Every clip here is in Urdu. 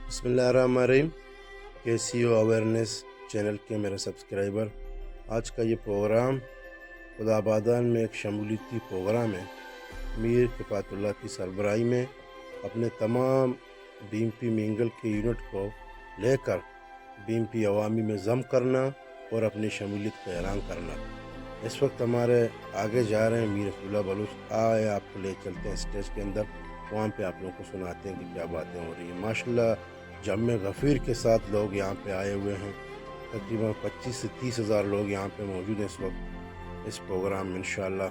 بسم اللہ الرحمن الرحیم۔ KCO اویئرنیس چینل کے میرے سبسکرائبر، آج کا یہ پروگرام خدا آبادان میں ایک شمولیتی پروگرام ہے۔ میر کفایت اللہ کی سربراہی میں اپنے تمام BMP مینگل کے یونٹ کو لے کر BMP عوامی میں ضم کرنا اور اپنی شمولیت کا اعلان کرنا۔ اس وقت ہمارے آگے جا رہے ہیں میر رسول اللہ بلوچ، آئے آپ کو لے چلتے ہیں اسٹیج کے اندر، وہاں پہ آپ لوگوں کو سناتے ہیں کہ کیا باتیں ہو رہی ہیں۔ ماشاءاللہ جمع غفیر کے ساتھ لوگ یہاں پہ آئے ہوئے ہیں، تقریباً 25 سے 30 ہزار لوگ یہاں پہ موجود ہیں اس وقت اس پروگرام میں۔ انشاءاللہ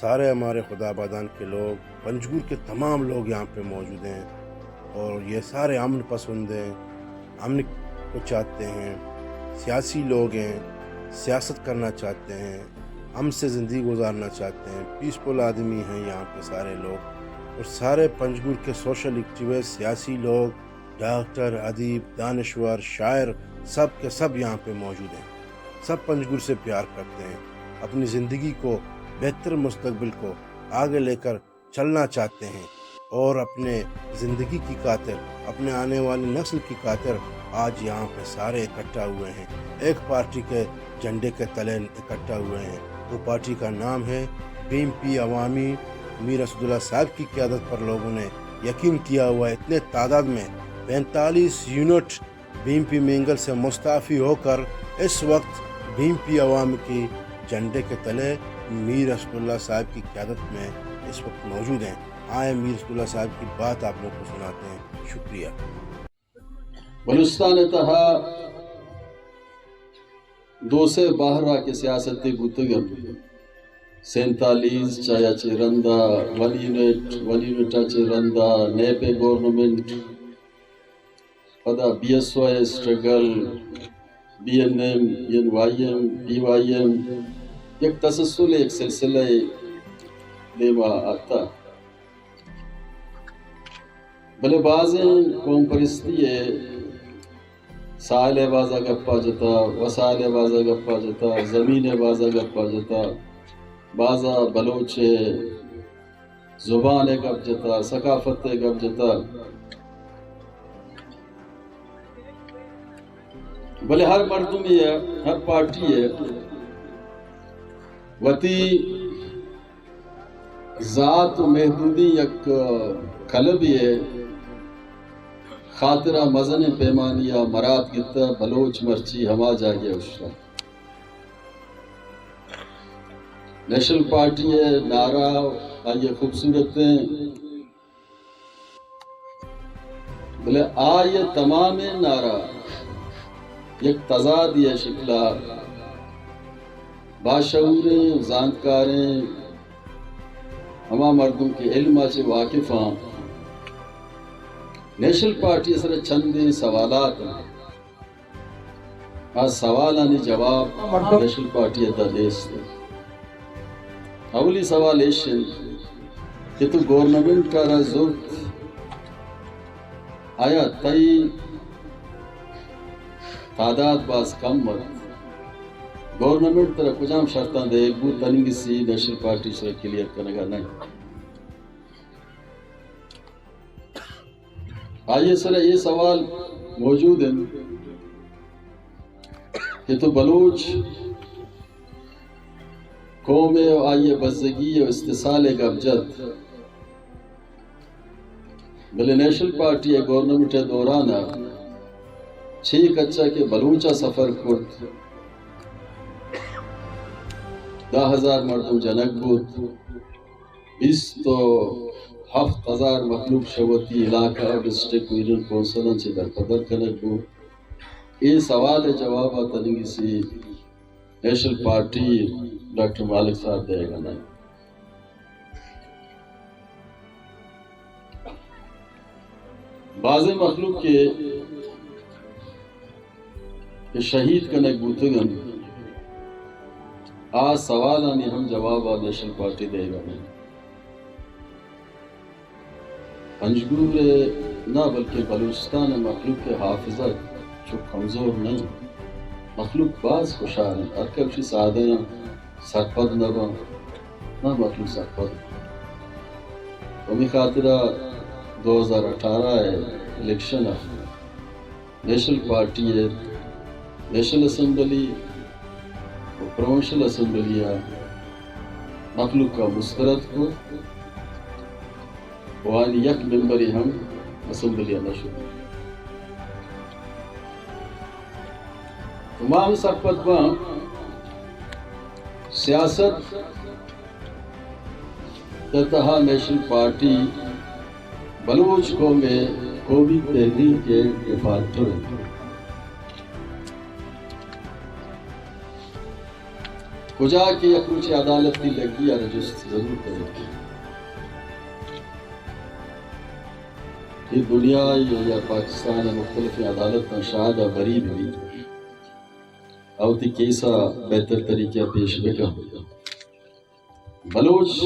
سارے ہمارے خدا آبادان کے لوگ، پنجگور کے تمام لوگ یہاں پہ موجود ہیں، اور یہ سارے امن پسند ہیں، امن کو چاہتے ہیں، سیاسی لوگ ہیں، سیاست کرنا چاہتے ہیں، ہم سے زندگی گزارنا چاہتے ہیں، پیسفل آدمی ہیں یہاں پہ سارے لوگ، اور سارے پنجگور کے سوشل ایکٹیوسٹ، سیاسی لوگ، ڈاکٹر، ادیب، دانشور، شاعر، سب کے سب یہاں پہ موجود ہیں۔ سب پنجگور سے پیار کرتے ہیں، اپنی زندگی کو، بہتر مستقبل کو آگے لے کر چلنا چاہتے ہیں، اور اپنے زندگی کی خاطر، اپنے آنے والی نسل کی خاطر آج یہاں پہ سارے اکٹھا ہوئے ہیں، ایک پارٹی کے جھنڈے کے تلے اکٹھا ہوئے ہیں۔ وہ پارٹی کا نام ہے BMP عوامی۔ میر رسول اللہ صاحب کی قیادت پر لوگوں نے یقین کیا ہوا ہے، اتنے تعداد میں 45 یونٹ BMP مینگل سے مستعفی ہو کر اس وقت BMP عوام کی جھنڈے کے تلے میر رسول اللہ صاحب کی قیادت میں اس وقت موجود ہیں۔ آئے میر رسول اللہ صاحب کی بات آپ لوگ کو سناتے ہیں۔ شکریہ۔ بلوچستان تہا دو سے باہرہ کے سیاستی بودگم 47 چایا چرندہ ولینٹا چرندہ نیپے گورنمنٹ پدا BSY struggle BNM NYM BYM یک تسلسل، ایک سلسلہ دیما آتا، بلے بازیں قوم پرستی ہے، سائل بازا گپا جتا، وسائل بازا گپا جتا، زمین بازا گپا جتا، بازا بلوچ زبان گپ جتا، ثقافت گپ جتا، بلے ہر مردمی ہے، ہر پارٹی ہے وتی ذات و محدودی یک قلبی ہے، خاطرہ مزن پیمانیہ مراد گتا بلوچ مرچی ہما جاگے اشتا۔ نیشنل پارٹی ہے، نعرہ آئیے خوبصورت ہیں، بلے آئیے تمام نعرہ یک تضادی ہے شکلہ، باشعوریں، زانتکاریں، ہما مردم کے علم سے واقف ہیں۔ نیشنل پارٹی اثر چند سوالات ہیں، آج سوالانی جواب نیشنل پارٹی ادا دیست ہے۔ اولی سوال ایشن کہ تو گورنمنٹ کا رضورت آیا تئی تعداد باز کم مت گورنمنٹ طرح کجام شرطان دے ایک بود تنگی سی نیشنل پارٹی سے کلیئر کرنے گا نہیں۔ آئیے سر یہ سوال موجود ہے کہ تو بلوچ قوم آئیے بزدگی و استحصال ابجد، بلے نیشنل پارٹی گورنمنٹ دورانا چھ کچا کے بلوچا سفر کرد 10,000 مردم جنک بود، 27,000 مخلوق شوتی علاقہ ڈسٹرکٹ ریجن کونسلن سے درپدر کنک بود۔ یہ سوال جواب تنگی سی نیشنل پارٹی ڈاکٹر مالک صاحب دے گا نہیں۔ بعض مخلوق کے شہید کنک بوتگن آج سوال آنی ہم جواب نیشنل پارٹی دے گا نہیں۔ پنجگور نہ بلکہ بلوچستان مخلوق کے حافظت جو کمزور نہیں، مخلوق بعض خوشحال ہیں، ارکبشی سادہ ہیں، سرپد نبا نہ مخلوق سرپد۔ ہمیں خاطرہ 2018 الیکشن ہے، نیشنل پارٹی ہے نیشنل اسمبلی و پروونشل اسمبلی مخلوق کا مسترد کو وانی یک ممبری ہم اسمبلی نشد تمام سرپت با سیاست تتہا نیشنل پارٹی بلوچ قوم میں قومی تحریک کے افادتر کجا کہ یکروچ عدالت کی لگی یا رجست ضرور کرے یہ دنیا یا پاکستان مختلف عدالت میں شاہد بری بھی اوتی کیسا بہتر طریقہ پیش بکا بلوچ